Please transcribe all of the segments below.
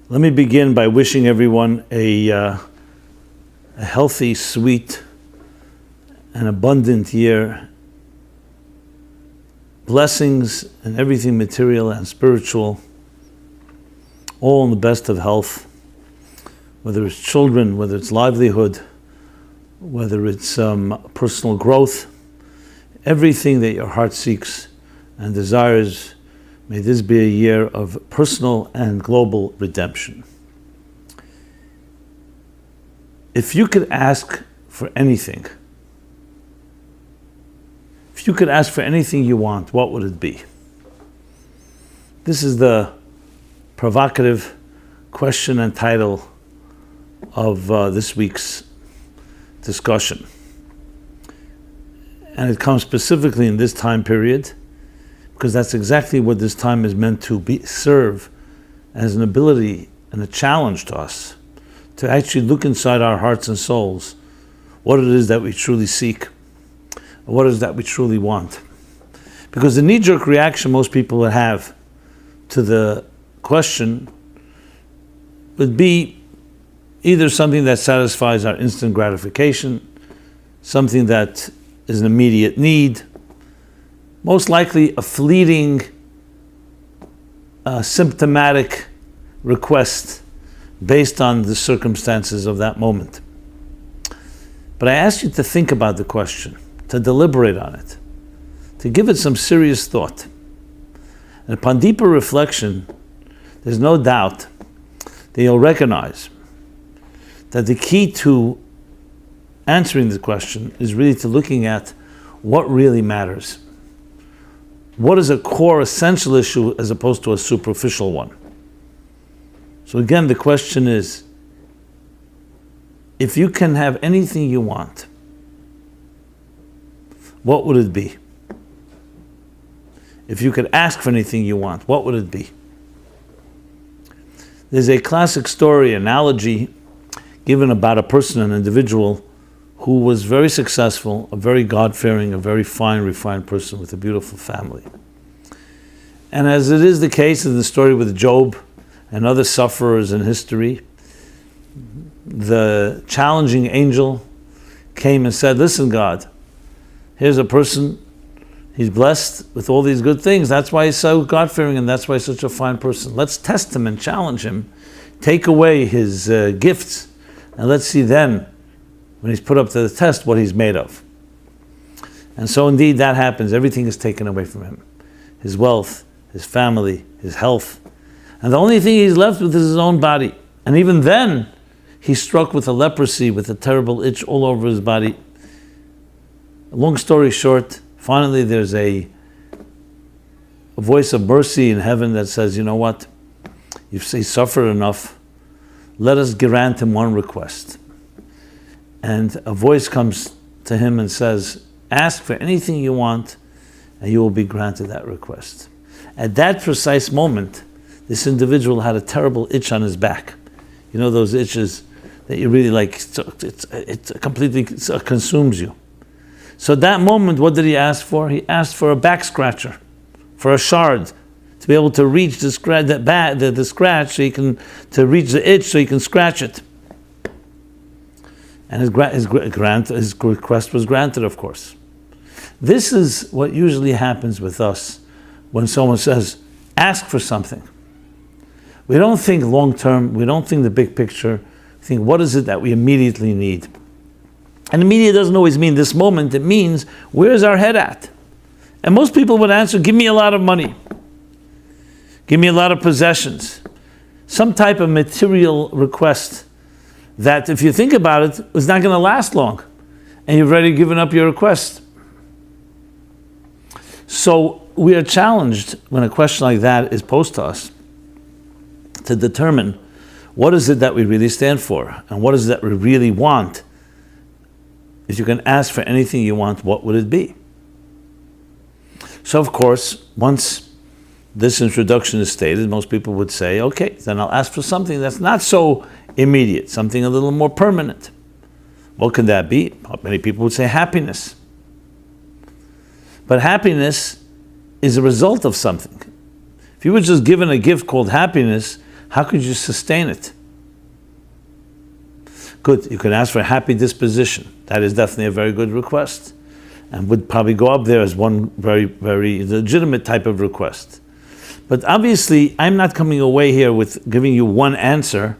Let me begin by wishing everyone a healthy, sweet, and abundant year. Blessings and everything material and spiritual, all in the best of health, whether it's children, whether it's livelihood, whether it's personal growth, everything that your heart seeks and desires. May this be a year of personal and global redemption. If you could ask for anything, you want, what would it be? This is the provocative question and title of this week's discussion. And it comes specifically in this time period, because that's exactly what this time is meant to serve as an ability and a challenge to us, to actually look inside our hearts and souls, what it is that we truly seek, what it is that we truly want. Because the knee-jerk reaction most people would have to the question would be either something that satisfies our instant gratification, something that is an immediate need, most likely a fleeting, symptomatic request based on the circumstances of that moment. But I ask you to think about the question, to deliberate on it, to give it some serious thought. And upon deeper reflection, there's no doubt that you'll recognize that the key to answering the question is really to looking at what really matters. What is a core essential issue as opposed to a superficial one? So again, the question is, if you can have anything you want, what would it be? If you could ask for anything you want, what would it be? There's a classic story, analogy, given about a person, an individual, who was very successful, a very God-fearing, a very fine, refined person with a beautiful family. And as it is the case in the story with Job and other sufferers in history, the challenging angel came and said, listen, God, here's a person, he's blessed with all these good things. That's why he's so God-fearing and that's why he's such a fine person. Let's test him and challenge him, take away his gifts, and let's see then, when he's put up to the test, what he's made of. And so indeed that happens. Everything is taken away from him. His wealth, his family, his health. And the only thing he's left with is his own body. And even then, he's struck with a leprosy, with a terrible itch all over his body. Long story short, finally there's a voice of mercy in heaven that says, you know what? You've suffered enough. Let us grant him one request. And a voice comes to him and says, ask for anything you want and you will be granted that request. At that precise moment, this individual had a terrible itch on his back. You know those itches that you really like, it completely consumes you. So at that moment, what did he ask for? He asked for a back scratcher, for a shard, to be able to reach the scratch, so he can, to reach the itch so he can scratch it. And his request was granted, of course. This is what usually happens with us when someone says, ask for something. We don't think long term, we don't think the big picture, we think what is it that we immediately need? And immediate doesn't always mean this moment, it means where's our head at? And most people would answer, give me a lot of money. Give me a lot of possessions. Some type of material request that, if you think about it, is not going to last long, and you've already given up your request. So we are challenged when a question like that is posed to us to determine what is it that we really stand for, and what is it that we really want. If you can ask for anything you want, what would it be? So of course, once this introduction is stated, most people would say, okay, then I'll ask for something that's not so immediate, something a little more permanent. What could that be? Many people would say happiness. But happiness is a result of something. If you were just given a gift called happiness, how could you sustain it? Good, you can ask for a happy disposition. That is definitely a very good request, and would probably go up there as one very, very legitimate type of request. But obviously, I'm not coming away here with giving you one answer.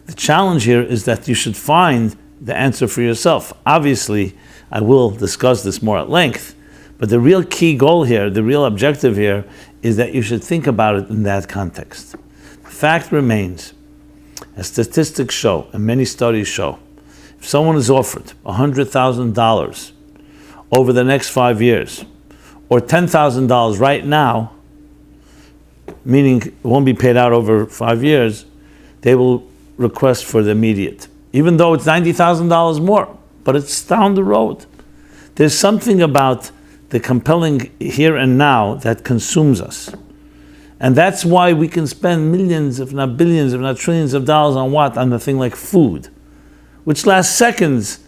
The challenge here is that you should find the answer for yourself. Obviously, I will discuss this more at length, but the real key goal here, the real objective here, is that you should think about it in that context. The fact remains, as statistics show, and many studies show, if someone is offered $100,000 over the next 5 years, or $10,000 right now, meaning it won't be paid out over 5 years, they will request for the immediate. Even though it's $90,000 more, but it's down the road. There's something about the compelling here and now that consumes us. And that's why we can spend millions, if not billions, if not trillions of dollars on what? On the thing like food, which lasts seconds.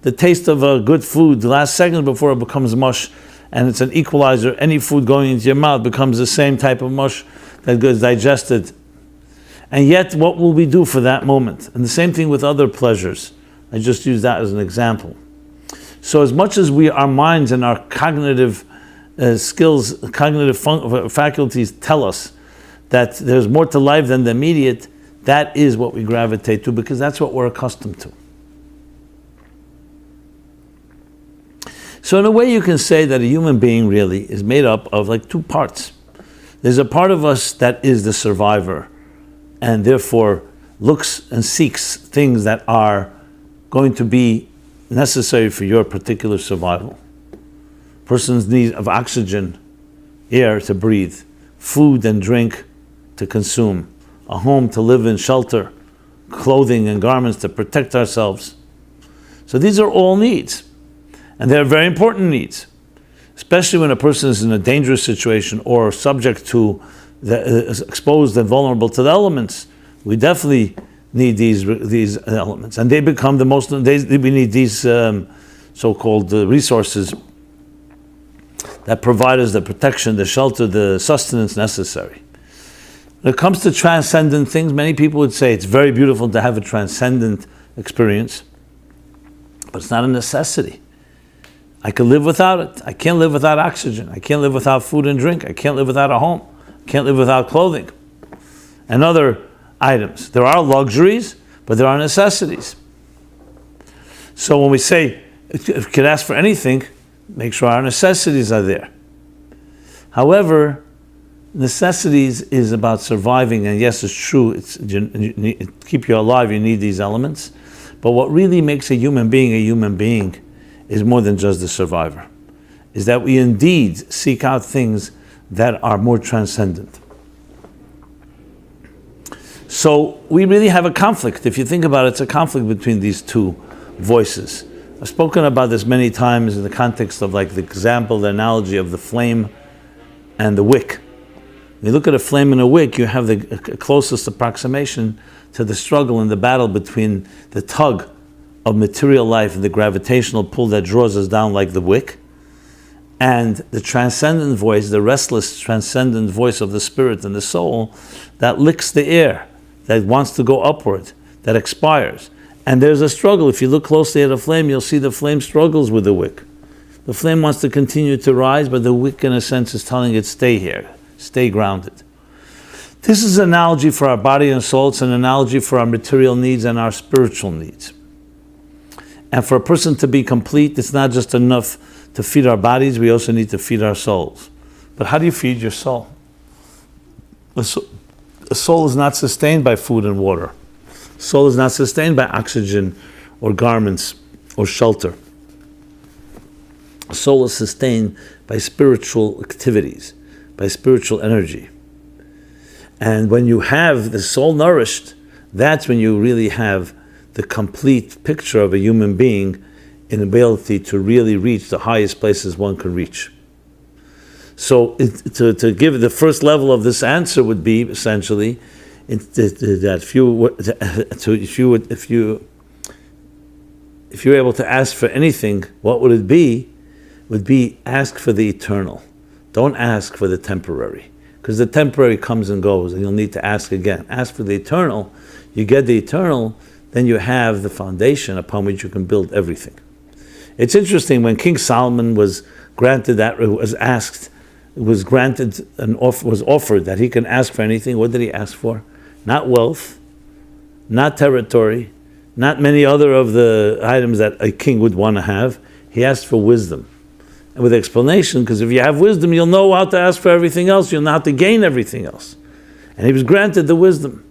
The taste of a good food lasts seconds before it becomes mush, and it's an equalizer. Any food going into your mouth becomes the same type of mush that gets digested. And yet, what will we do for that moment? And the same thing with other pleasures. I just use that as an example. So as much as our minds and our cognitive skills, cognitive faculties tell us that there's more to life than the immediate, that is what we gravitate to, because that's what we're accustomed to. So in a way you can say that a human being really is made up of like two parts. There's a part of us that is the survivor, and therefore looks and seeks things that are going to be necessary for your particular survival. Person's need of oxygen, air to breathe, food and drink to consume, a home to live in, shelter, clothing and garments to protect ourselves. So these are all needs, and they're very important needs, especially when a person is in a dangerous situation or subject to exposed and vulnerable to the elements. We definitely need these elements, and they become the most. We need these so-called resources that provide us the protection, the shelter, the sustenance necessary. When it comes to transcendent things, many people would say it's very beautiful to have a transcendent experience, but it's not a necessity. I could live without it. I can't live without oxygen. I can't live without food and drink. I can't live without a home. I can't live without clothing and other items. There are luxuries, but there are necessities. So when we say, if you could ask for anything, make sure our necessities are there. However, necessities is about surviving, and yes, it's true, keep you alive, you need these elements. But what really makes a human being is more than just the survivor, is that we indeed seek out things that are more transcendent. So we really have a conflict. If you think about it, it's a conflict between these two voices. I've spoken about this many times in the context of like the example, the analogy of the flame and the wick. When you look at a flame and a wick, you have the closest approximation to the struggle and the battle between the tug of material life and the gravitational pull that draws us down like the wick, and the transcendent voice, the restless transcendent voice of the spirit and the soul that licks the air, that wants to go upward, that expires. And there's a struggle. If you look closely at a flame, you'll see the flame struggles with the wick. The flame wants to continue to rise, but the wick, in a sense, is telling it, stay here, stay grounded. This is an analogy for our body and soul. It's an analogy for our material needs and our spiritual needs. And for a person to be complete, it's not just enough to feed our bodies, we also need to feed our souls. But how do you feed your soul? A soul is not sustained by food and water. Soul is not sustained by oxygen or garments or shelter. Soul is sustained by spiritual activities, by spiritual energy. And when you have the soul nourished, that's when you really have the complete picture of a human being in ability to really reach the highest places one can reach. So to give the first level of this answer would be essentially that if you were able to ask for anything, what would it be? Would be ask for the eternal. Don't ask for the temporary. because the temporary comes and goes, and you'll need to ask again. Ask for the eternal, you get the eternal, then you have the foundation upon which you can build everything. It's interesting, when King Solomon was granted that, was offered that he can ask for anything, what did he ask for? Not wealth, not territory, not many other of the items that a king would want to have. He asked for wisdom. And with explanation, because if you have wisdom, you'll know how to ask for everything else, you'll know how to gain everything else. And he was granted the wisdom.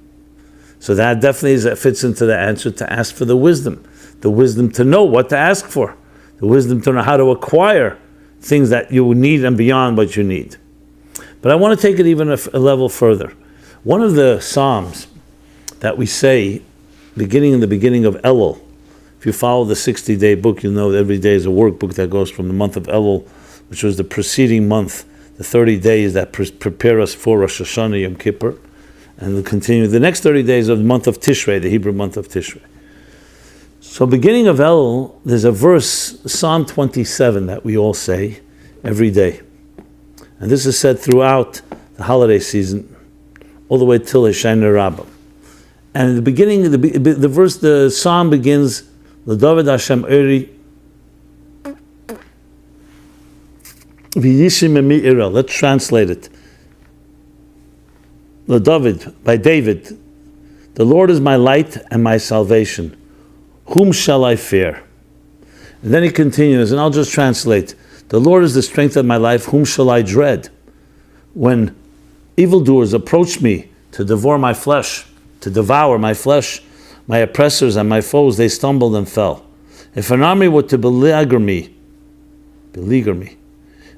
So that definitely fits into the answer, to ask for the wisdom to know what to ask for, the wisdom to know how to acquire things that you need and beyond what you need. But I want to take it even a level further. One of the Psalms that we say, in the beginning of Elul, if you follow the 60-day book, you'll know that every day is a workbook that goes from the month of Elul, which was the preceding month, the 30 days that prepare us for Rosh Hashanah, Yom Kippur, and we'll continue the next 30 days of the month of Tishrei, the Hebrew month of Tishrei. So beginning of Elul, there's a verse, Psalm 27, that we all say every day. And this is said throughout the holiday season, all the way till Hoshana Rabbah. And in the beginning, the Psalm begins, L'David Hashem Eri, V'yishim emi ira. Let's translate it. L'David, by David, the Lord is my light and my salvation. Whom shall I fear? And then he continues, and I'll just translate. The Lord is the strength of my life. Whom shall I dread? When evildoers approach me to devour my flesh, my oppressors and my foes, they stumbled and fell. If an army were to beleaguer me,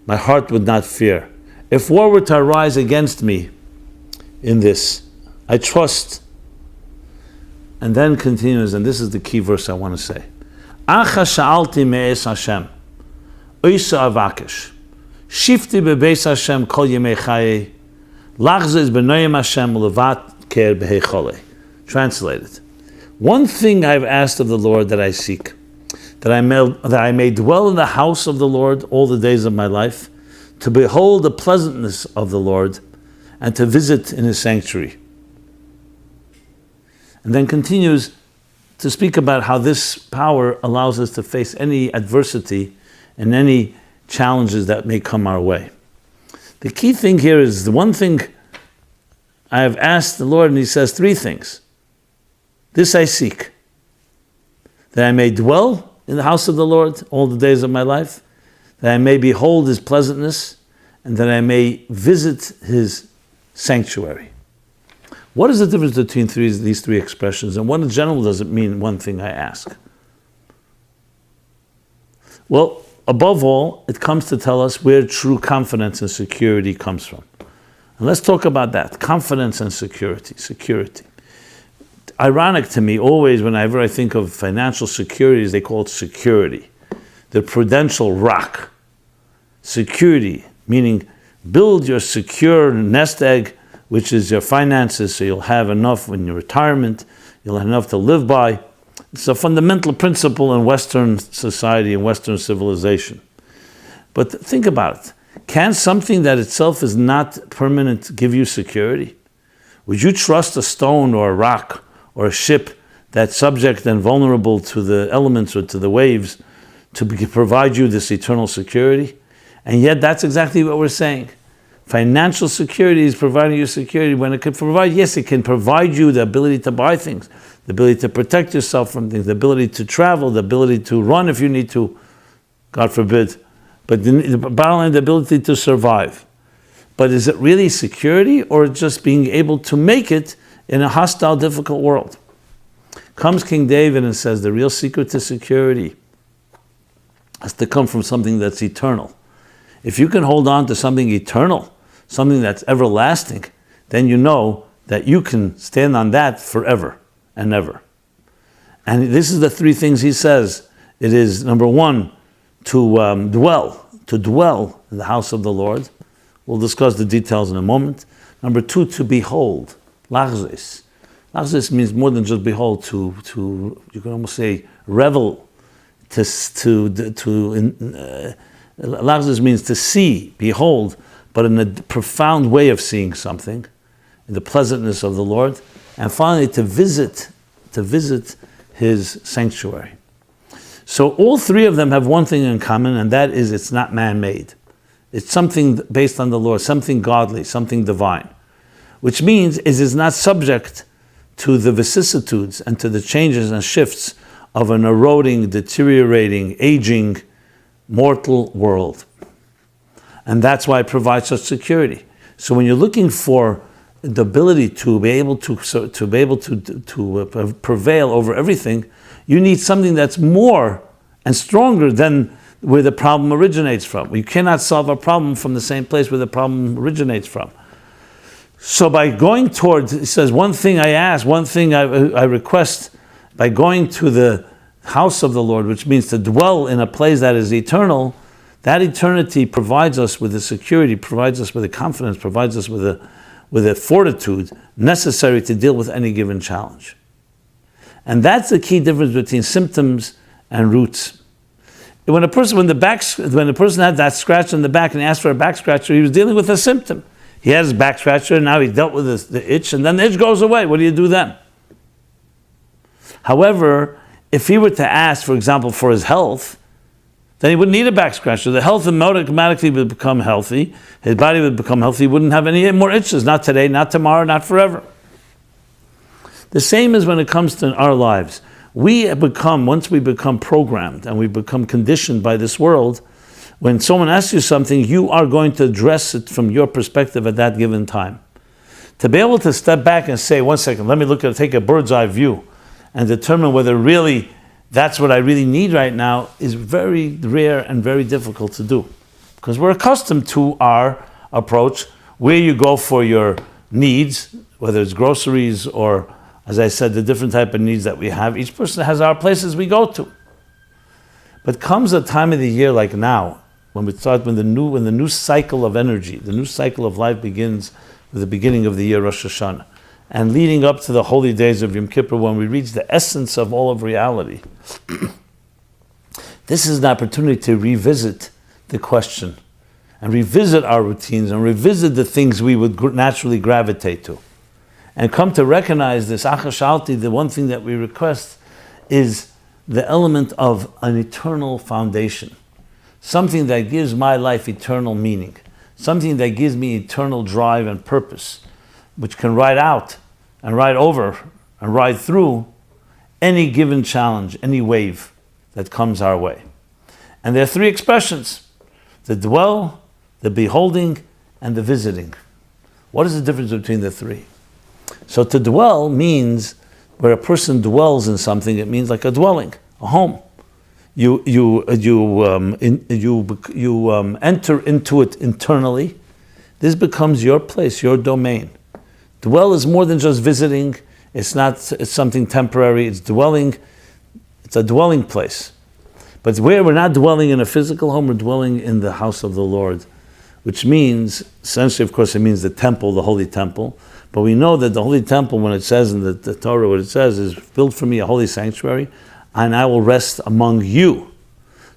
my heart would not fear. If war were to arise against me in this, I trust. And then continues, and this is the key verse I want to say. Acha sha'alti me'es Hashem, oisa avakesh, shifti bebeis Hashem kol yemei chayei, lachzes b'noyim Hashem levat ker behechole. Translated. One thing I've asked of the Lord that I seek, that I may dwell in the house of the Lord all the days of my life, to behold the pleasantness of the Lord, and to visit in his sanctuary. And then continues to speak about how this power allows us to face any adversity and any challenges that may come our way. The key thing here is the one thing I have asked the Lord, and he says three things. This I seek, that I may dwell in the house of the Lord all the days of my life, that I may behold his pleasantness, and that I may visit his sanctuary. What is the difference between these three expressions, and what in general does it mean, one thing I ask? Well, above all, it comes to tell us where true confidence and security comes from. And let's talk about that, confidence and security. Ironic to me, always whenever I think of financial securities, they call it security. The prudential rock. Security, meaning build your secure nest egg, which is your finances, so you'll have enough in your retirement, you'll have enough to live by. It's a fundamental principle in Western society and Western civilization. But think about it. Can something that itself is not permanent give you security? Would you trust a stone or a rock or a ship that's subject and vulnerable to the elements or to the waves to provide you this eternal security? And yet that's exactly what we're saying. Financial security is providing you security when it can provide, yes, it can provide you the ability to buy things, the ability to protect yourself from things, the ability to travel, the ability to run if you need to, God forbid, but the bottom line, the ability to survive. But is it really security, or just being able to make it in a hostile, difficult world? Comes King David and says the real secret to security has to come from something that's eternal. If you can hold on to something eternal, something that's everlasting, then you know that you can stand on that forever and ever. And this is the three things he says. It is, number one, to dwell in the house of the Lord. We'll discuss the details in a moment. Number two, to behold. Lachzis. Lachzis means more than just behold, to you can almost say revel, Lachzis means to see, behold, but in a profound way of seeing something, in the pleasantness of the Lord, and finally to visit his sanctuary. So all three of them have one thing in common, and that is it's not man-made. It's something based on the Lord, something godly, something divine, which means it is not subject to the vicissitudes and to the changes and shifts of an eroding, deteriorating, aging, mortal world. And that's why it provides such security. So when you're looking for the ability to be able to prevail over everything, you need something that's more and stronger than where the problem originates from. You cannot solve a problem from the same place where the problem originates from. So by going towards, it says, one thing I ask, one thing I request, by going to the house of the Lord, which means to dwell in a place that is eternal, that eternity provides us with the security, provides us with the confidence, provides us with the fortitude necessary to deal with any given challenge. And that's the key difference between symptoms and roots. When a person had that scratch on the back and he asked for a back scratcher, he was dealing with a symptom. He has a back scratcher, and now he dealt with the itch, and then the itch goes away. What do you do then? However, if he were to ask, for example, for his health, then he wouldn't need a back scratcher. The health automatically would become healthy. His body would become healthy. He wouldn't have any more itches. Not today, not tomorrow, not forever. The same is when it comes to our lives. Once we become programmed and we become conditioned by this world, when someone asks you something, you are going to address it from your perspective at that given time. To be able to step back and say, 1 second, let me take a bird's eye view and determine whether really that's what I really need right now is very rare and very difficult to do. Because we're accustomed to our approach, where you go for your needs, whether it's groceries or, as I said, the different type of needs that we have. Each person has our places we go to. But comes a time of the year like now, when the new cycle of energy, the new cycle of life begins with the beginning of the year, Rosh Hashanah, and leading up to the holy days of Yom Kippur, when we reach the essence of all of reality. This is an opportunity to revisit the question, and revisit our routines, and revisit the things we would naturally gravitate to, and come to recognize this achashalti. The one thing that we request is the element of an eternal foundation, something that gives my life eternal meaning, something that gives me eternal drive and purpose, which can ride out and ride over and ride through any given challenge, any wave that comes our way. And there are three expressions: the dwell, the beholding, and the visiting. What is the difference between the three? So to dwell means where a person dwells in something. It means like a dwelling, a home. You enter into it internally. This becomes your place, your domain. Dwell is more than just visiting. It's something temporary. It's dwelling. It's a dwelling place. But where we're not dwelling in a physical home, we're dwelling in the house of the Lord, which means, essentially, of course, it means the temple, the holy temple. But we know that the holy temple, when it says in the Torah, what it says is, build for me a holy sanctuary, and I will rest among you.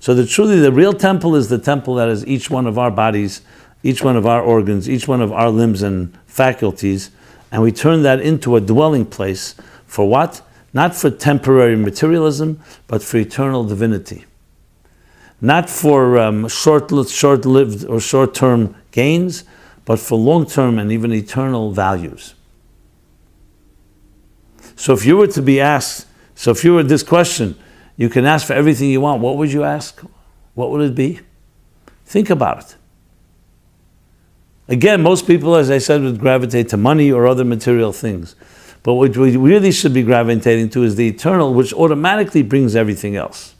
So the real temple is the temple that is each one of our bodies, each one of our organs, each one of our limbs and faculties, and we turn that into a dwelling place for what? Not for temporary materialism, but for eternal divinity. Not for short-lived or short-term gains, but for long-term and even eternal values. So if you were this question, you can ask for everything you want. What would you ask? What would it be? Think about it. Again, most people, as I said, would gravitate to money or other material things. But what we really should be gravitating to is the eternal, which automatically brings everything else.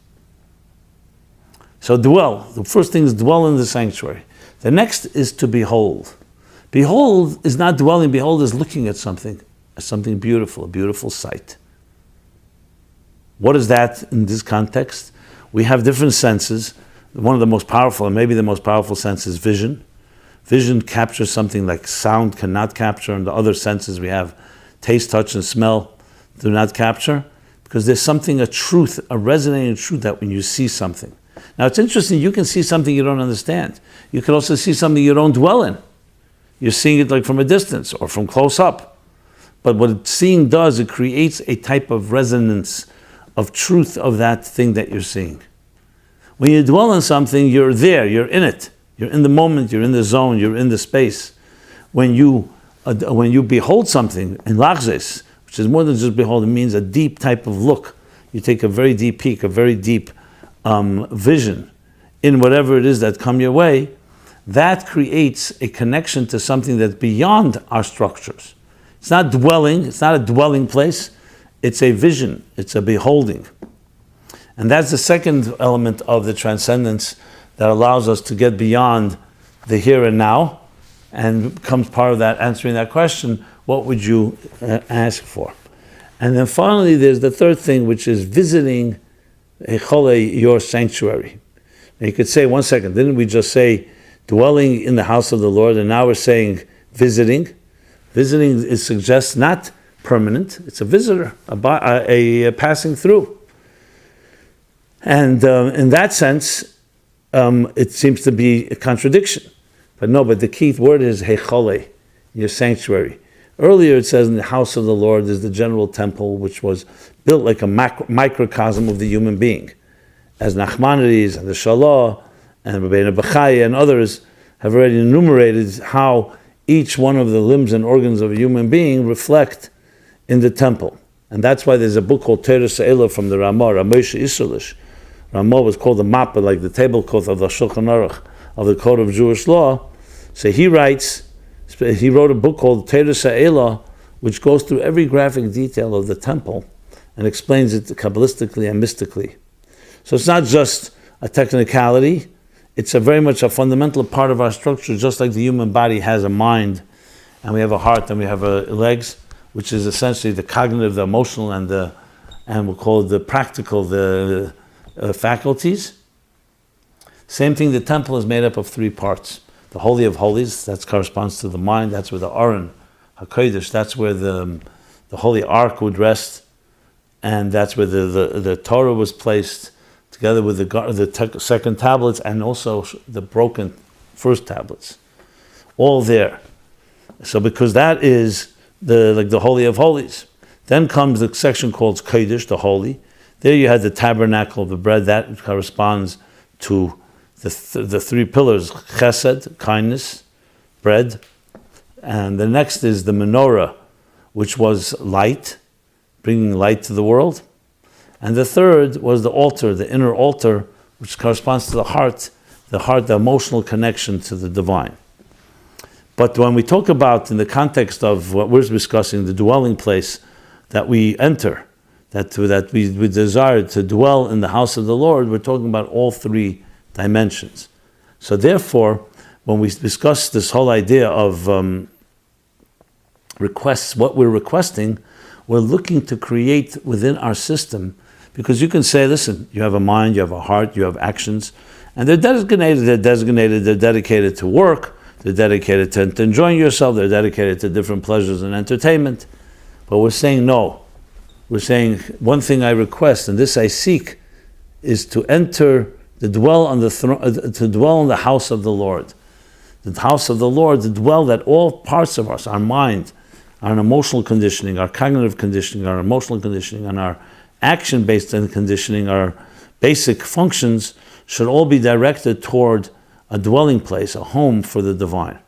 So dwell. The first thing is dwell in the sanctuary. The next is to behold. Behold is not dwelling. Behold is looking at something beautiful, a beautiful sight. What is that in this context? We have different senses. One of the most powerful, and maybe the most powerful sense, is vision. Vision captures something like sound cannot capture, and the other senses we have, taste, touch, and smell, do not capture, because there's something, a truth, a resonating truth, that when you see something, Now it's interesting, you can see something you don't understand. You can also see something you don't dwell in. You're seeing it like from a distance or from close up. But what seeing does, it creates a type of resonance of truth of that thing that you're seeing. When you dwell on something, you're there, you're in it. You're in the moment, you're in the zone, you're in the space. When you behold something in lachzes, which is more than just behold, it means a deep type of look. You take a very deep peek, a very deep vision in whatever it is that come your way. That creates a connection to something that's beyond our structures. It's not dwelling, it's not a dwelling place, it's a vision, it's a beholding. And that's the second element of the transcendence that allows us to get beyond the here and now, and becomes part of that, answering that question, what would you ask for? And then finally, there's the third thing, which is visiting your sanctuary. Now you could say, 1 second, didn't we just say dwelling in the house of the Lord, and now we're saying visiting? Visiting suggests not permanent, it's a visitor, a passing through. And in that sense, it seems to be a contradiction. But the key word is heichole, your sanctuary. Earlier it says in the house of the Lord is the general temple, which was built like a microcosm of the human being. As Nachmanides and the Shalah and Rabbi Bachaya and others have already enumerated how each one of the limbs and organs of a human being reflect in the temple. And that's why there's a book called Torah Se'ela from the Ramah, Ramoshe Isulish. Ramah was called the mappa, like the tablecloth of the Shulchan Aruch, of the Code of Jewish Law. So he wrote a book called Torah Se'ela, which goes through every graphic detail of the temple and explains it Kabbalistically and mystically. So it's not just a technicality, it's very much a fundamental part of our structure, just like the human body has a mind, and we have a heart, and we have legs, which is essentially the cognitive, the emotional, and we'll call it the practical, the faculties. Same thing, the temple is made up of 3 parts. The Holy of Holies, that corresponds to the mind, that's where the Aron HaKodesh, that's where the Holy Ark would rest, and that's where the Torah was placed, together with the second tablets and also the broken first tablets. All there. So because that is the Holy of Holies. Then comes the section called Kodesh, the Holy. There you had the tabernacle of the bread, that corresponds to the 3 pillars, chesed, kindness, bread. And the next is the menorah, which was light, bringing light to the world. And the third was the altar, the inner altar, which corresponds to the heart, the emotional connection to the divine. But when we talk about, in the context of what we're discussing, the dwelling place that we enter, that we desire to dwell in the house of the Lord, we're talking about all 3 dimensions. So therefore, when we discuss this whole idea of requests, what we're requesting, we're looking to create within our system, because you can say, listen, you have a mind, you have a heart, you have actions, and they're dedicated to work, they're dedicated to enjoying yourself, they're dedicated to different pleasures and entertainment. But we're saying no. We're saying, one thing I request, and this I seek, is to enter, to dwell on the house of the Lord. The house of the Lord, to dwell that all parts of us, our mind, our emotional conditioning, our cognitive conditioning, our emotional conditioning, and our action-based conditioning, our basic functions, should all be directed toward a dwelling place, a home for the divine.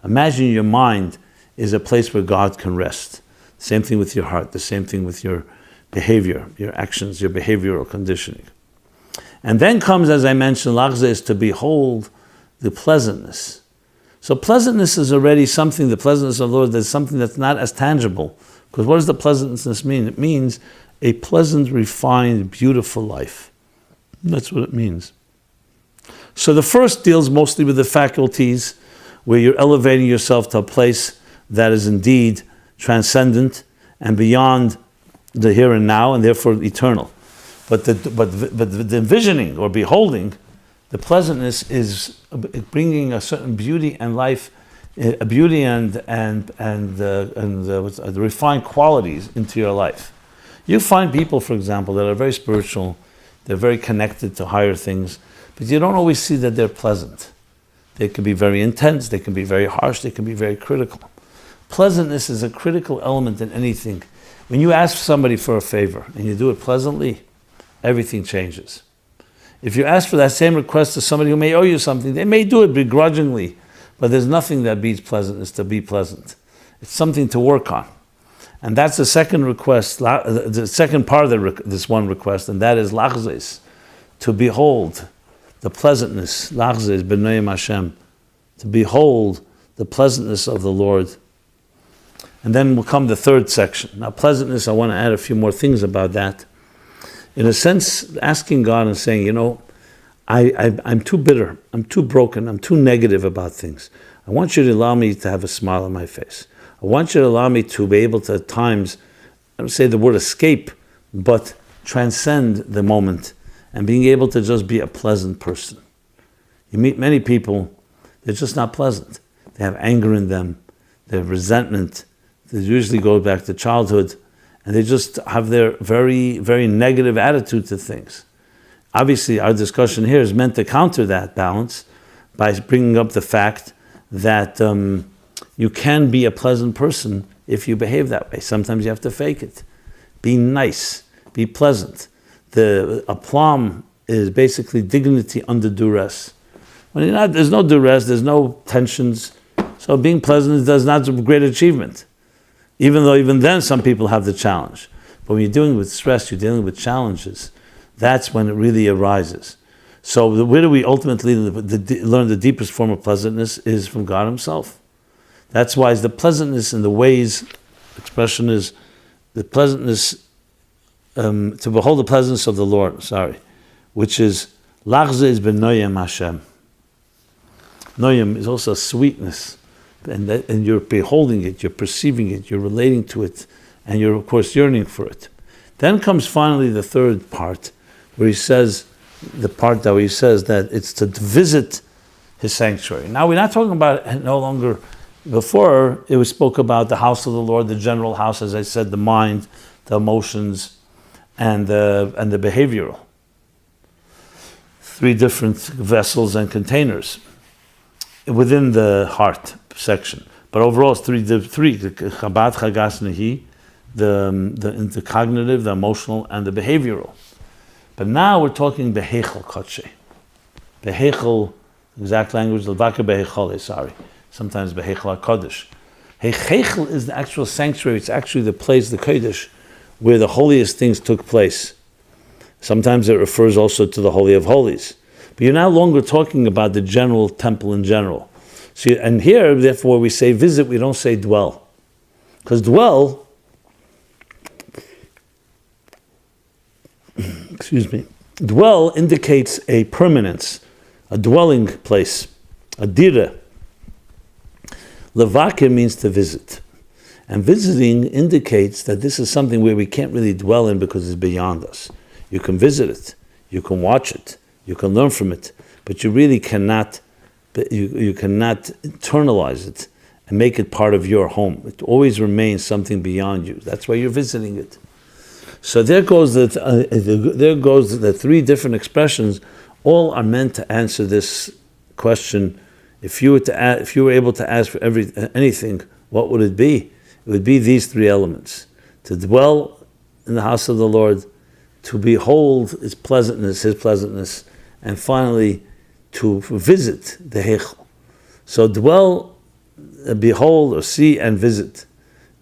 Imagine your mind is a place where God can rest. Same thing with your heart, the same thing with your behavior, your actions, your behavioral conditioning. And then comes, as I mentioned, lachze is to behold the pleasantness. So pleasantness is already something, the pleasantness of the Lord, is something that's not as tangible. Because what does the pleasantness mean? It means a pleasant, refined, beautiful life. That's what it means. So the first deals mostly with the faculties, where you're elevating yourself to a place that is indeed transcendent and beyond the here and now, and therefore eternal. But the envisioning or beholding, the pleasantness is bringing a certain beauty and life, a beauty and the refined qualities into your life. You find people, for example, that are very spiritual, They're very connected to higher things, but you don't always see that they're pleasant. They can be very intense, they can be very harsh, they can be very critical. Pleasantness is a critical element in anything. When you ask somebody for a favor and you do it pleasantly, everything changes. If you ask for that same request to somebody who may owe you something, they may do it begrudgingly, but there's nothing that beats pleasantness to be pleasant. It's something to work on. And that's the second request, the second part of this one request, and that is lachzes, to behold the pleasantness, lachzes b'noyim Hashem, to behold the pleasantness of the Lord. And then will come the third section. Now, pleasantness, I want to add a few more things about that. In a sense, asking God and saying, I'm too bitter, I'm too broken, I'm too negative about things. I want you to allow me to have a smile on my face. I want you to allow me to be able to, at times, I don't say the word escape, but transcend the moment and being able to just be a pleasant person. You meet many people, they're just not pleasant. They have anger in them, they have resentment. They usually go back to childhood, and they just have their very, very negative attitude to things. Obviously, our discussion here is meant to counter that balance by bringing up the fact that you can be a pleasant person if you behave that way. Sometimes you have to fake it. Be nice, be pleasant. The aplomb is basically dignity under duress. When you're not, there's no duress, there's no tensions. So being pleasant is not a great achievement. Even though even then some people have the challenge. But when you're dealing with stress, you're dealing with challenges, that's when it really arises. So where do we ultimately learn the deepest form of pleasantness is from God himself. That's why the pleasantness in the ways, expression is the pleasantness, to behold the pleasantness of the Lord, which is lachzes b'noyim Hashem. Noyim is also sweetness. And you're beholding it, you're perceiving it, you're relating to it, and you're, of course, yearning for it. Then comes finally the third part, where he says, that it's to visit his sanctuary. Now, we're not talking about, no longer, before, it was spoke about the house of the Lord, the general house, as I said, the mind, the emotions, and the behavioral. Three different vessels and containers within the heart section, but overall it's three: Chabad, Chagas, Nehi, the cognitive, the emotional, and the behavioral. But now we're talking behechel kodshe, behechel, exact language, levaka behechole. Sometimes behechel hakodesh. Hechel is the actual sanctuary. It's actually the place, the kodesh, where the holiest things took place. Sometimes it refers also to the holy of holies. But you're no longer talking about the general temple in general. So, and here, therefore, we say visit, we don't say dwell. Because dwell, dwell indicates a permanence, a dwelling place, a dira. Levake means to visit. And visiting indicates that this is something where we can't really dwell in because it's beyond us. You can visit it, you can watch it, you can learn from it, but you really cannot. You cannot internalize it and make it part of your home. It always remains something beyond you. That's why you're visiting it. So there goes the three different expressions. All are meant to answer this question. If you were able to ask for anything, what would it be? It would be these three elements: to dwell in the house of the Lord, to behold his pleasantness, and finally, to visit the Heichel. So dwell, behold, or see, and visit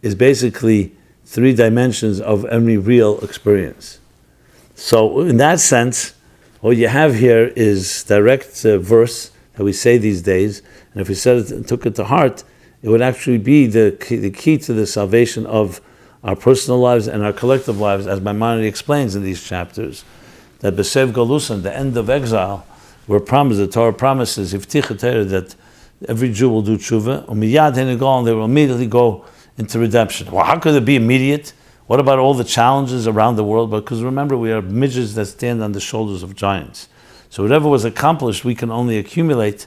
is basically three dimensions of any real experience. So in that sense, what you have here is direct verse that we say these days, and if we said it and took it to heart, it would actually be the key to the salvation of our personal lives and our collective lives, as Maimonides explains in these chapters, that Besev Galusan, the end of exile, we're promised, the Torah promises, that every Jew will do tshuva, and they will immediately go into redemption. Well, how could it be immediate? What about all the challenges around the world? Because remember, we are midgets that stand on the shoulders of giants. So whatever was accomplished, we can only accumulate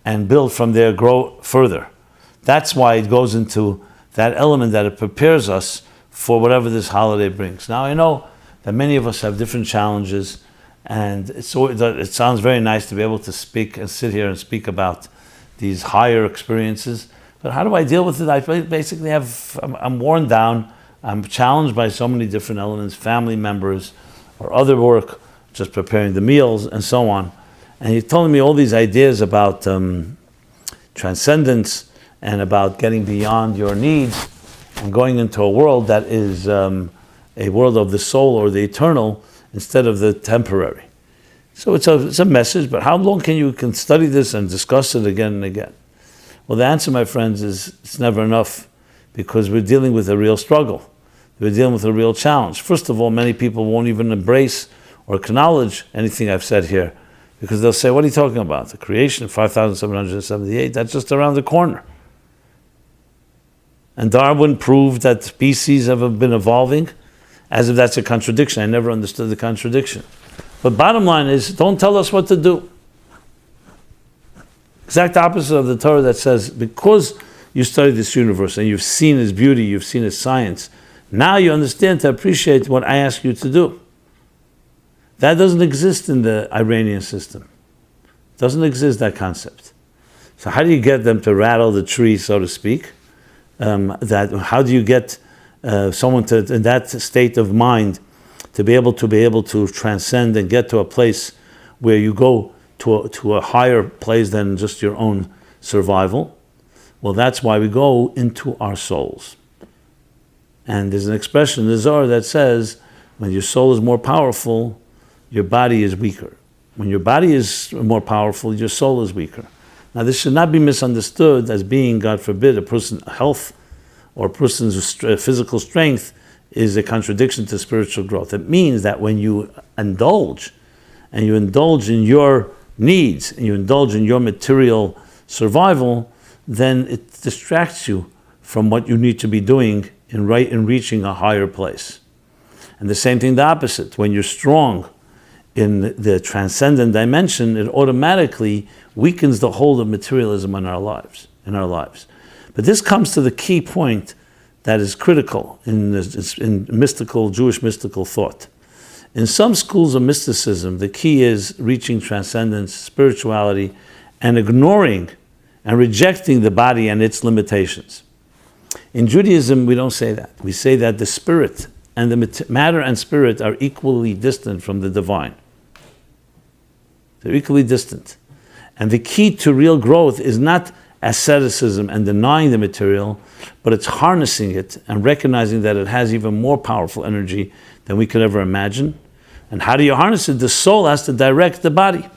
and build from there, grow further. That's why it goes into that element that it prepares us for whatever this holiday brings. Now I know that many of us have different challenges, And it sounds very nice to be able to speak and sit here and speak about these higher experiences. But how do I deal with it? I basically I'm worn down. I'm challenged by so many different elements, family members or other work, just preparing the meals and so on. And he's telling me all these ideas about transcendence and about getting beyond your needs and going into a world that is a world of the soul or the eternal instead of the temporary. So it's a message, but how long can you study this and discuss it again and again? Well, the answer, my friends, is it's never enough, because we're dealing with a real struggle. We're dealing with a real challenge. First of all, many people won't even embrace or acknowledge anything I've said here, because they'll say, what are you talking about? The creation of 5,778, that's just around the corner. And Darwin proved that species have been evolving, as if that's a contradiction. I never understood the contradiction. But bottom line is, don't tell us what to do. Exact opposite of the Torah that says, because you study this universe and you've seen its beauty, you've seen its science, now you understand to appreciate what I ask you to do. That doesn't exist in the Iranian system. Doesn't exist, that concept. So how do you get them to rattle the tree, so to speak? How do you get someone in that state of mind to be able to transcend and get to a place where you go to a higher place than just your own survival? Well, that's why we go into our souls. And there's an expression in the Zohar that says, when your soul is more powerful, your body is weaker. When your body is more powerful, your soul is weaker. Now, this should not be misunderstood as being, God forbid, a person's health or a person's physical strength is a contradiction to spiritual growth. It means that when you indulge, and you indulge in your needs, and you indulge in your material survival, then it distracts you from what you need to be doing in reaching a higher place. And the same thing, the opposite. When you're strong in the transcendent dimension, it automatically weakens the hold of materialism in our lives. But this comes to the key point that is critical in mystical, Jewish mystical thought. In some schools of mysticism, the key is reaching transcendence, spirituality, and ignoring and rejecting the body and its limitations. In Judaism, we don't say that. We say that the spirit and the matter and spirit are equally distant from the divine. They're equally distant. And the key to real growth is not asceticism and denying the material, but it's harnessing it and recognizing that it has even more powerful energy than we could ever imagine. And how do you harness it? The soul has to direct the body.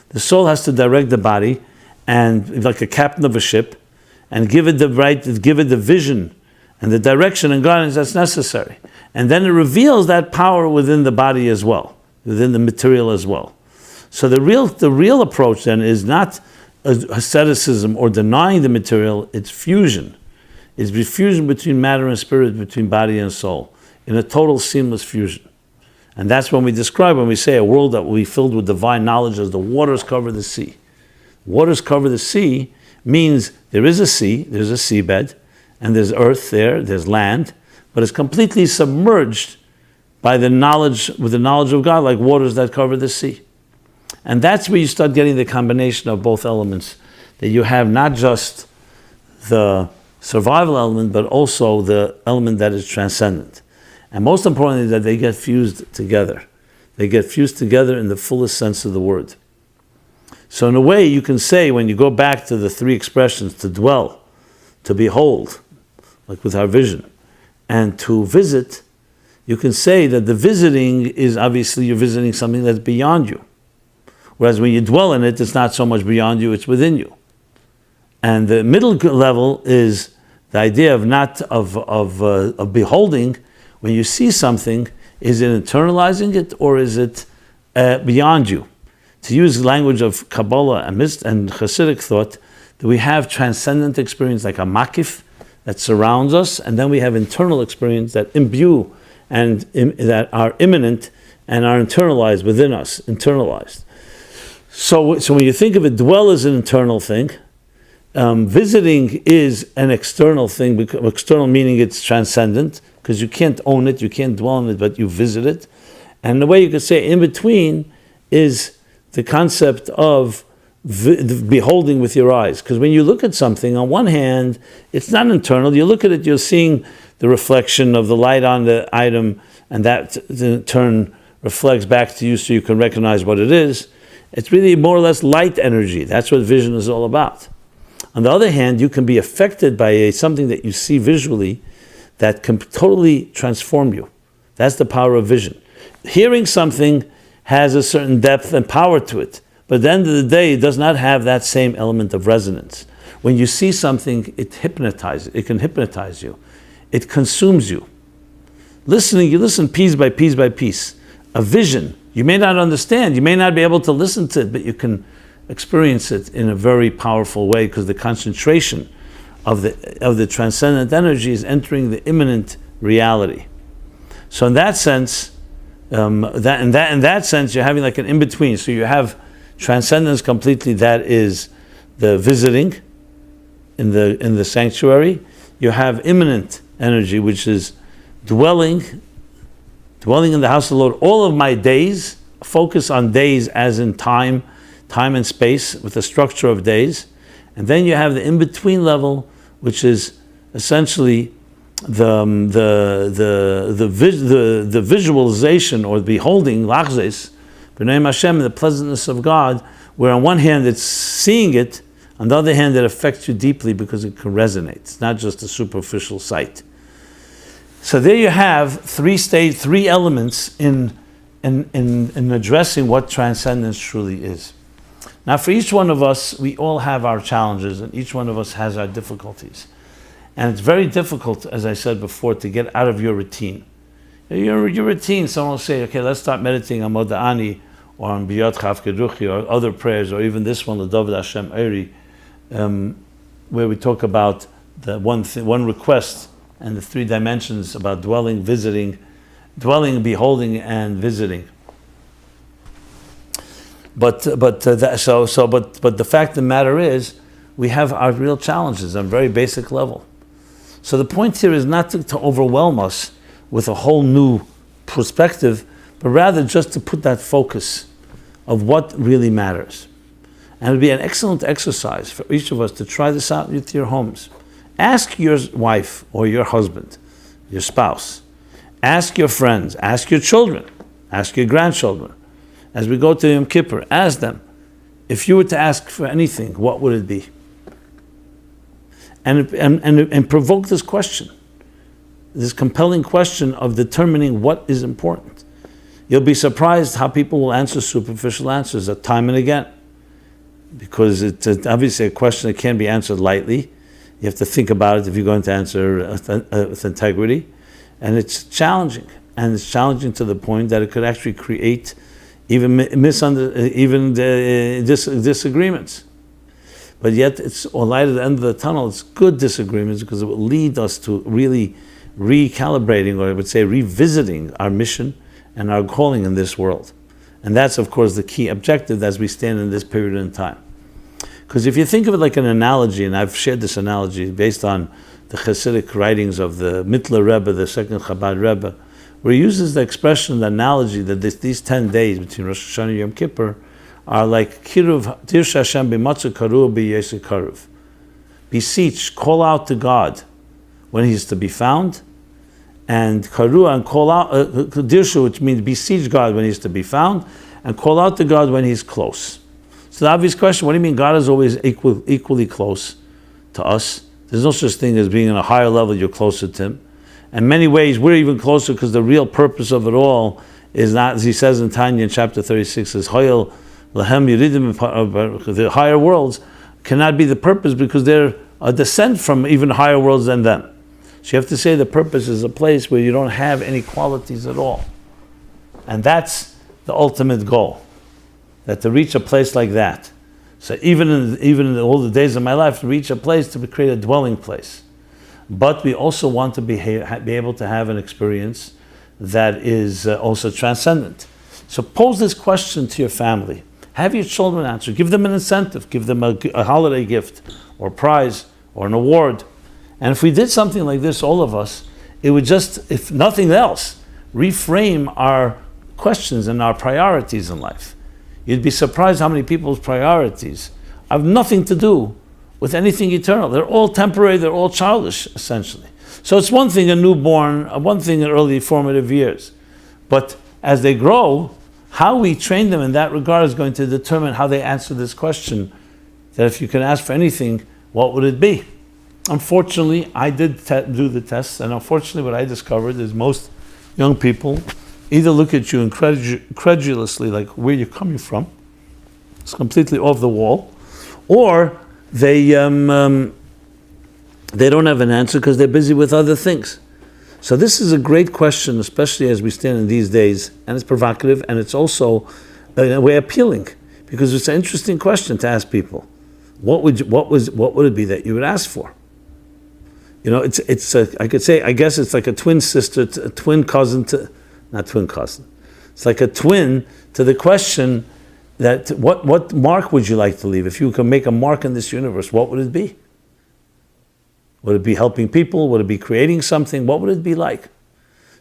The soul has to direct the body, and like a captain of a ship, and give it the vision and the direction and guidance that's necessary. And then it reveals that power within the body as well, within the material as well. So the real approach then is not asceticism or denying the material, it's fusion. It's the fusion between matter and spirit, between body and soul, in a total seamless fusion. And that's when we say a world that will be filled with divine knowledge as the waters cover the sea. Waters cover the sea means there is a sea, there's a seabed, and there's earth there's land, but it's completely submerged with the knowledge of God, like waters that cover the sea. And that's where you start getting the combination of both elements, that you have not just the survival element, but also the element that is transcendent. And most importantly, that they get fused together. They get fused together in the fullest sense of the word. So in a way, you can say, when you go back to the three expressions, to dwell, to behold, like with our vision, and to visit, you can say that the visiting is obviously you're visiting something that's beyond you. Whereas when you dwell in it, it's not so much beyond you, it's within you. And the middle level is the idea of beholding. When you see something, is it internalizing it or is it beyond you? To use the language of Kabbalah and Hasidic thought, that we have transcendent experience like a makif that surrounds us, and then we have internal experience that imbue and that are immanent and are internalized within us, internalized. So when you think of it, dwell is an internal thing. Visiting is an external thing, external meaning it's transcendent, because you can't own it, you can't dwell in it, but you visit it. And the way you could say in between is the concept of beholding with your eyes. Because when you look at something, on one hand, it's not internal. You look at it, you're seeing the reflection of the light on the item, and that in turn reflects back to you so you can recognize what it is. It's really more or less light energy. That's what vision is all about. On the other hand, you can be affected by something that you see visually that can totally transform you. That's the power of vision. Hearing something has a certain depth and power to it, but at the end of the day, it does not have that same element of resonance. When you see something, it can hypnotize you. It consumes you. Listening, you listen piece by piece by piece. A vision, you may not understand, you may not be able to listen to it, but you can experience it in a very powerful way because the concentration of the transcendent energy is entering the immanent reality. So in that sense, in that sense, you're having like an in-between. So you have transcendence completely, that is the visiting in the sanctuary. You have immanent energy, which is dwelling in the house of the Lord. All of my days, focus on days as in time and space with the structure of days. And then you have the in-between level, which is essentially the visualization or beholding, lachzes, b'nei Hashem, the pleasantness of God, where on one hand it's seeing it, on the other hand it affects you deeply because it can resonate. It's not just a superficial sight. So there you have three elements in addressing what transcendence truly is. Now for each one of us, we all have our challenges and each one of us has our difficulties. And it's very difficult, as I said before, to get out of your routine. Your routine, someone will say, okay, let's start meditating on Moda'ani or on Biyot Chav Keduchi or other prayers, or even this one, L'David Hashem Eiri, where we talk about the one request and the three dimensions about dwelling, beholding, and visiting. But the fact of the matter is, we have our real challenges on a very basic level. So the point here is not to overwhelm us with a whole new perspective, but rather just to put that focus of what really matters. And it would be an excellent exercise for each of us to try this out with your homes. Ask your wife or your husband, your spouse. Ask your friends, ask your children, ask your grandchildren. As we go to Yom Kippur, ask them, if you were to ask for anything, what would it be? And provoke this question, this compelling question of determining what is important. You'll be surprised how people will answer superficial answers time and again, because it's obviously a question that can't be answered lightly. You have to think about it if you're going to answer with integrity, and it's challenging. And it's challenging to the point that it could actually create even disagreements. But yet, it's a light at the end of the tunnel. It's good disagreements because it will lead us to really recalibrating, or I would say revisiting our mission and our calling in this world. And that's, of course, the key objective as we stand in this period in time. Because if you think of it like an analogy, and I've shared this analogy based on the Hasidic writings of the Mittler Rebbe, the second Chabad Rebbe, where he uses the expression, the analogy that these 10 days between Rosh Hashanah and Yom Kippur are like Kiruv, Dirsh Hashem b'matzu karuv b'yesei karuv. Beseech, call out to God when He is to be found, and Karuah, and call out, Dirshu, which means beseech God when He is to be found, and call out to God when He's close. So the obvious question, what do you mean God is always equally close to us? There's no such thing as being on a higher level, you're closer to Him. In many ways, we're even closer because the real purpose of it all is not, as he says in Tanya in chapter 36, is Hoyel Lahem Yeridim, the higher worlds cannot be the purpose because they're a descent from even higher worlds than them. So you have to say the purpose is a place where you don't have any qualities at all. And that's the ultimate goal, that to reach a place like that. So even in all the days of my life, to reach a place to create a dwelling place. But we also want to be able to have an experience that is also transcendent. So pose this question to your family. Have your children answer. Give them an incentive. Give them a holiday gift or prize or an award. And if we did something like this, all of us, it would just, if nothing else, reframe our questions and our priorities in life. You'd be surprised how many people's priorities have nothing to do with anything eternal. They're all temporary, they're all childish, essentially. So it's one thing a newborn, one thing in early formative years. But as they grow, how we train them in that regard is going to determine how they answer this question, that if you could ask for anything, what would it be? Unfortunately, I did do the tests, and unfortunately what I discovered is most young people either look at you incredulously, like where you're coming from, it's completely off the wall, or they don't have an answer because they're busy with other things. So this is a great question, especially as we stand in these days, and it's provocative, and it's also in a way appealing, because it's an interesting question to ask people. What would it be that you would ask for? You know, I could say, I guess it's like a twin sister, a twin cousin to, not twin cousin. It's like a twin to the question that what mark would you like to leave? If you could make a mark in this universe, what would it be? Would it be helping people? Would it be creating something? What would it be like?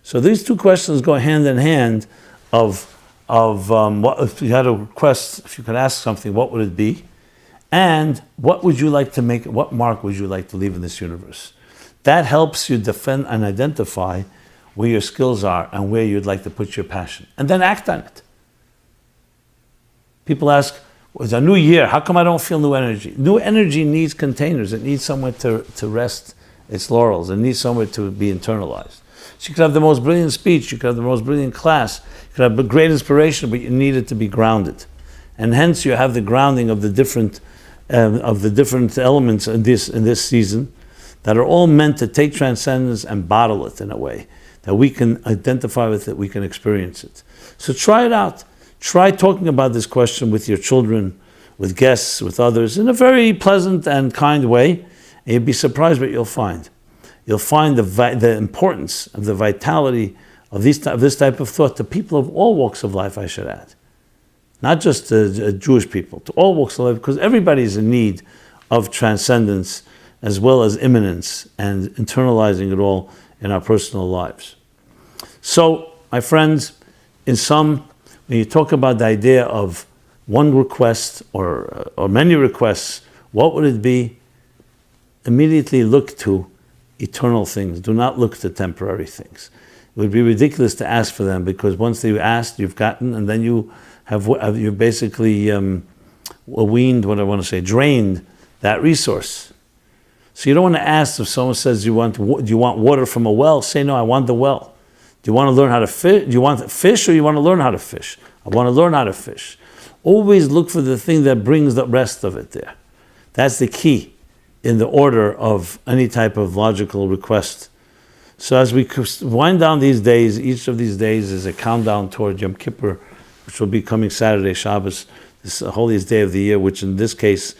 So these two questions go hand in hand of what, if you had a request, if you could ask something, what would it be? And what would you like to make, what mark would you like to leave in this universe? That helps you defend and identify where your skills are and where you'd like to put your passion. And then act on it. People ask, it's a new year, how come I don't feel new energy? New energy needs containers. It needs somewhere to rest its laurels. It needs somewhere to be internalized. So you could have the most brilliant speech, you could have the most brilliant class, you could have great inspiration, but you need it to be grounded. And hence you have the grounding of the different elements in this season that are all meant to take transcendence and bottle it in a way that we can identify with it, we can experience it. So try it out. Try talking about this question with your children, with guests, with others, in a very pleasant and kind way, and you'll be surprised what you'll find. You'll find the importance of the vitality of this type of thought to people of all walks of life, I should add. Not just Jewish people, to all walks of life, because everybody is in need of transcendence as well as immanence and internalizing it all in our personal lives. So, my friends, in sum, when you talk about the idea of one request or many requests, what would it be? Immediately look to eternal things. Do not look to temporary things. It would be ridiculous to ask for them, because once you asked, you've gotten, and then you have basically drained that resource. So you don't want to ask if someone says, do you want water from a well? Say, no, I want the well. Do you want to learn how to fish? Do you want fish, or you want to learn how to fish? I want to learn how to fish. Always look for the thing that brings the rest of it there. That's the key in the order of any type of logical request. So as we wind down these days, each of these days is a countdown toward Yom Kippur, which will be coming Saturday, Shabbos, this holiest day of the year, which in this case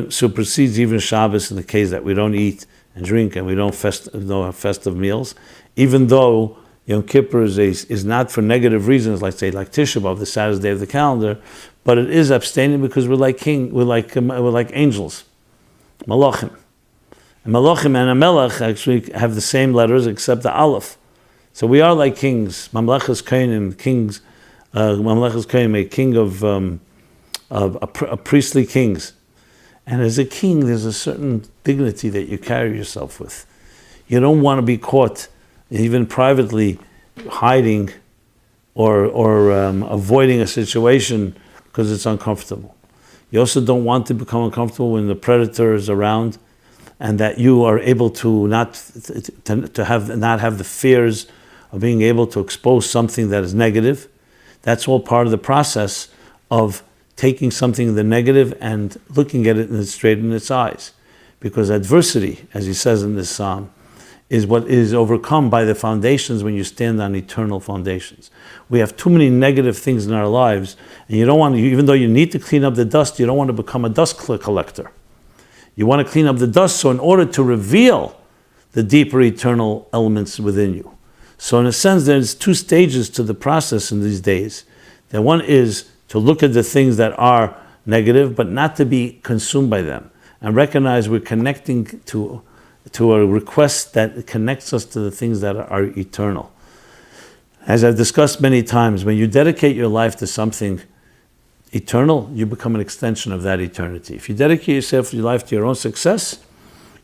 supersedes even Shabbos in the case that we don't eat and drink and we don't have festive meals, even though Yom Kippur is not for negative reasons, like Tisha B'Av, the saddest day of the calendar, but it is abstaining because we're like angels, Malachim. And Malachim and Amelech actually have the same letters except the Aleph. So we are like kings, Mamlechas Kohanim, kings, Mamlechas Kohanim, a king of priestly kings. And as a king, there's a certain dignity that you carry yourself with. You don't want to be caught, even privately, hiding or avoiding a situation because it's uncomfortable. You also don't want to become uncomfortable when the predator is around, and that you are able to not have the fears of being able to expose something that is negative. That's all part of the process of taking something the negative and looking at it straight in its eyes. Because adversity, as he says in this psalm, is what is overcome by the foundations when you stand on eternal foundations. We have too many negative things in our lives, and you don't want to, even though you need to clean up the dust, you don't want to become a dust collector. You want to clean up the dust, so in order to reveal the deeper eternal elements within you. So in a sense, there's two stages to the process in these days. The one is to look at the things that are negative, but not to be consumed by them, and recognize we're connecting to a request that connects us to the things that are eternal. As I've discussed many times, when you dedicate your life to something eternal, you become an extension of that eternity. If you dedicate your life to your own success,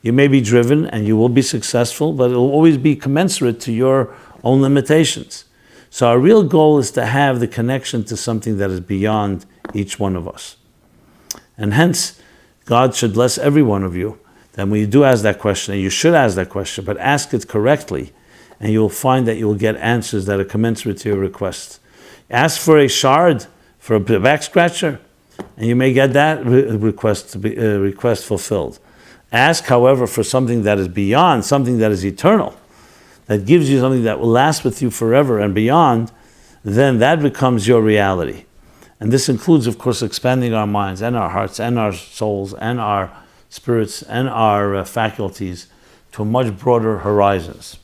you may be driven and you will be successful, but it will always be commensurate to your own limitations. So our real goal is to have the connection to something that is beyond each one of us. And hence, God should bless every one of you. Then when you do ask that question, and you should ask that question, but ask it correctly, and you will find that you will get answers that are commensurate to your request. Ask for a shard, for a back scratcher, and you may get that request fulfilled. Ask, however, for something that is beyond, something that is eternal, that gives you something that will last with you forever and beyond, then that becomes your reality. And this includes, of course, expanding our minds and our hearts and our souls and our spirits and our faculties to much broader horizons.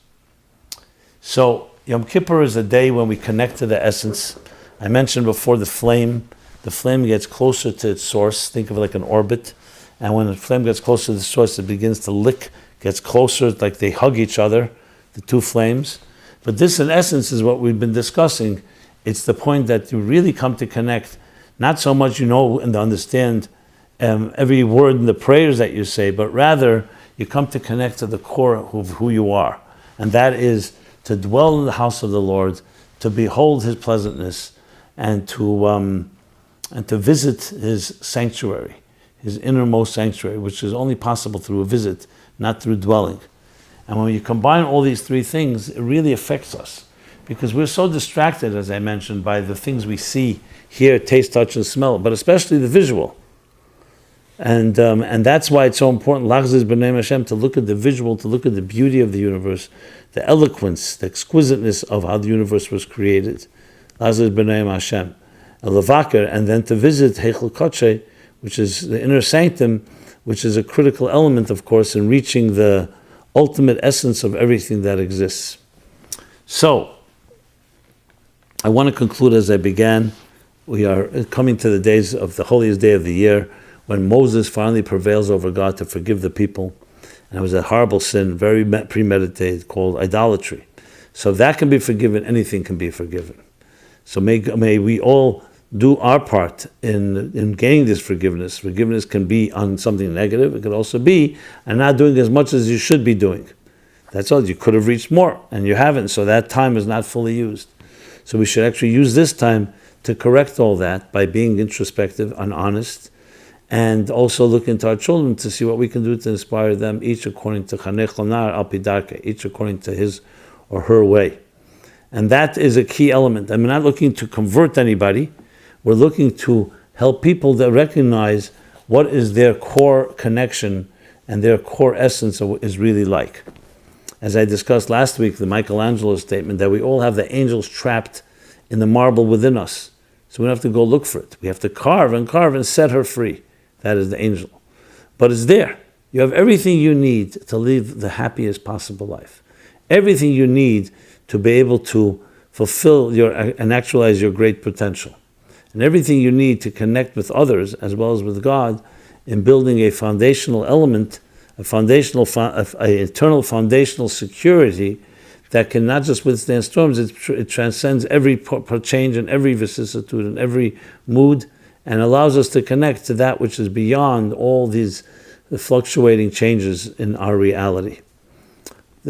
So Yom Kippur is a day when we connect to the essence. I mentioned before the flame. The flame gets closer to its source. Think of it like an orbit. And when the flame gets closer to the source, it begins to lick, gets closer, like they hug each other, the two flames. But this, in essence, is what we've been discussing. It's the point that you really come to connect, not so much you know and understand every word in the prayers that you say, but rather you come to connect to the core of who you are. And that is to dwell in the house of the Lord, to behold His pleasantness, and to visit His sanctuary, His innermost sanctuary, which is only possible through a visit, not through dwelling. And when you combine all these three things, it really affects us, because we're so distracted, as I mentioned, by the things we see, hear, taste, touch, and smell, but especially the visual. And that's why it's so important, Lachzis b'nei Hashem, to look at the visual, to look at the beauty of the universe, the eloquence, the exquisiteness of how the universe was created. Lachzis b'nei Hashem. Levakar, and then to visit Heichel Kodshe, which is the inner sanctum, which is a critical element, of course, in reaching the ultimate essence of everything that exists. So, I want to conclude as I began. We are coming to the days of the holiest day of the year, when Moses finally prevails over God to forgive the people. And it was a horrible sin, very premeditated, called idolatry. So if that can be forgiven, anything can be forgiven. So may we all do our part in gaining this forgiveness. Forgiveness can be on something negative. It could also be on not doing as much as you should be doing. That's all. You could have reached more, and you haven't, so that time is not fully used. So we should actually use this time to correct all that by being introspective and honest, and also look into our children to see what we can do to inspire them, each according to Chanech Lanar Al Pi Darkei, each according to his or her way. And that is a key element. I'm not looking to convert anybody. We're looking to help people that recognize what is their core connection and their core essence of what is really like. As I discussed last week, the Michelangelo statement that we all have the angels trapped in the marble within us. So we don't have to go look for it. We have to carve and set her free. That is the angel. But it's there. You have everything you need to live the happiest possible life. Everything you need to be able to fulfill and actualize your great potential. And everything you need to connect with others as well as with God in building a foundational element, an eternal foundational security that can not just withstand storms, it transcends every change and every vicissitude and every mood, and allows us to connect to that which is beyond all these fluctuating changes in our reality.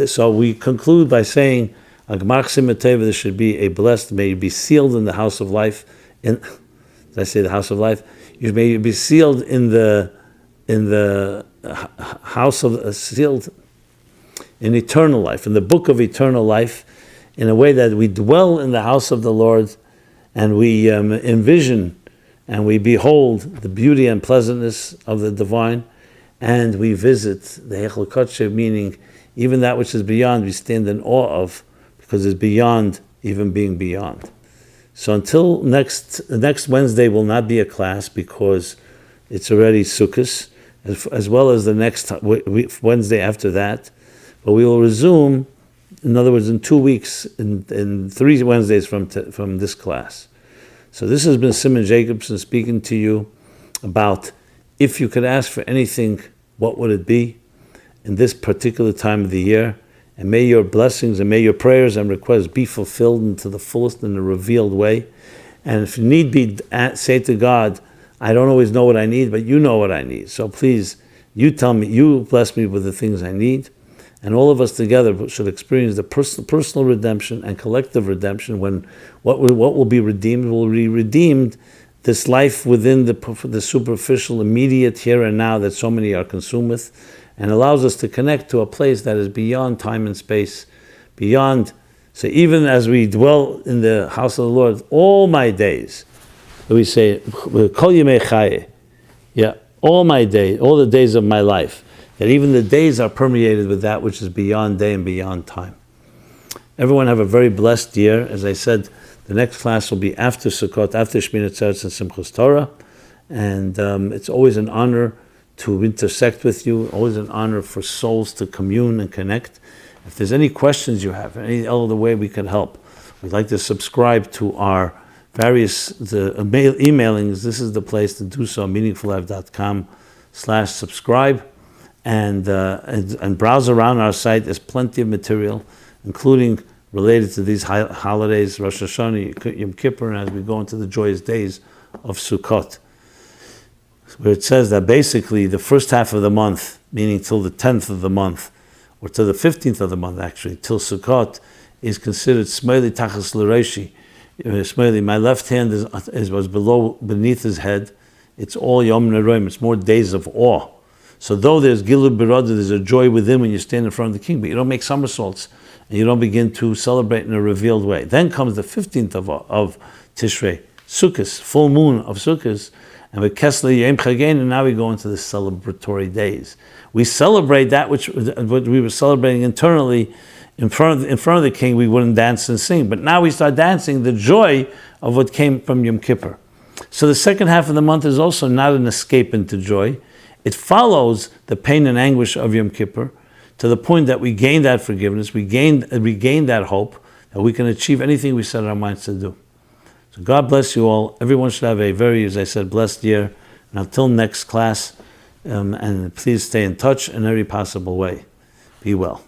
So we conclude by saying, this should be a blessed, may you be sealed in the house of life. Did I say the house of life? May you be sealed in the house of sealed in eternal life, in the book of eternal life, in a way that we dwell in the house of the Lord, and we envision and we behold the beauty and pleasantness of the divine, and we visit the Heichel Kodshe, meaning even that which is beyond, we stand in awe of, because it's beyond even being beyond. So until next Wednesday will not be a class because it's already Sukkot, as well as the next Wednesday after that. But we will resume, in other words, in 2 weeks, in 3 Wednesdays from this class. So this has been Simon Jacobson speaking to you about, if you could ask for anything, what would it be in this particular time of the year, And may your blessings and may your prayers and requests be fulfilled into the fullest in a revealed way. And if need be, say to God, I don't always know what I need, but you know what I need. So please, you tell me, you bless me with the things I need. And all of us together should experience the personal redemption and collective redemption when what will be redeemed will be redeemed, this life within the superficial, immediate here and now that so many are consumed with, and allows us to connect to a place that is beyond time and space, beyond. So even as we dwell in the house of the Lord all my days, we say, Kol yemei chaye, yeah, all my days, all the days of my life, that even the days are permeated with that which is beyond day and beyond time. Everyone have a very blessed year. As I said, the next class will be after Sukkot, after Shmini Atzeres and Simchas Torah, and it's always an honor to intersect with you, always an honor for souls to commune and connect. If there's any questions you have, any other way we can help, we'd like to subscribe to our various emailings. This is the place to do so, meaningfullife.com/subscribe, and browse around our site. There's plenty of material, including related to these holidays, Rosh Hashanah, Yom Kippur, and as we go into the joyous days of Sukkot, where it says that basically the first half of the month, meaning till the 10th of the month, or till the 15th of the month actually, till Sukkot, is considered Smeli Tachas L'Reishi. Smeli, my left hand was beneath his head. It's all Yom Neroim, it's more days of awe. So though there's Gilu Birada, there's a joy within when you stand in front of the king, but you don't make somersaults, and you don't begin to celebrate in a revealed way. Then comes the 15th of Tishrei, Sukkot, full moon of Sukkot, and with Kesler Yom Chagein, and now we go into the celebratory days. We celebrate that which we were celebrating internally in front of the king. We wouldn't dance and sing, but now we start dancing the joy of what came from Yom Kippur. So the second half of the month is also not an escape into joy. It follows the pain and anguish of Yom Kippur to the point that we gain that forgiveness, we gain that hope that we can achieve anything we set our minds to do. So God bless you all. Everyone should have a very, as I said, blessed year. And until next class, and please stay in touch in every possible way. Be well.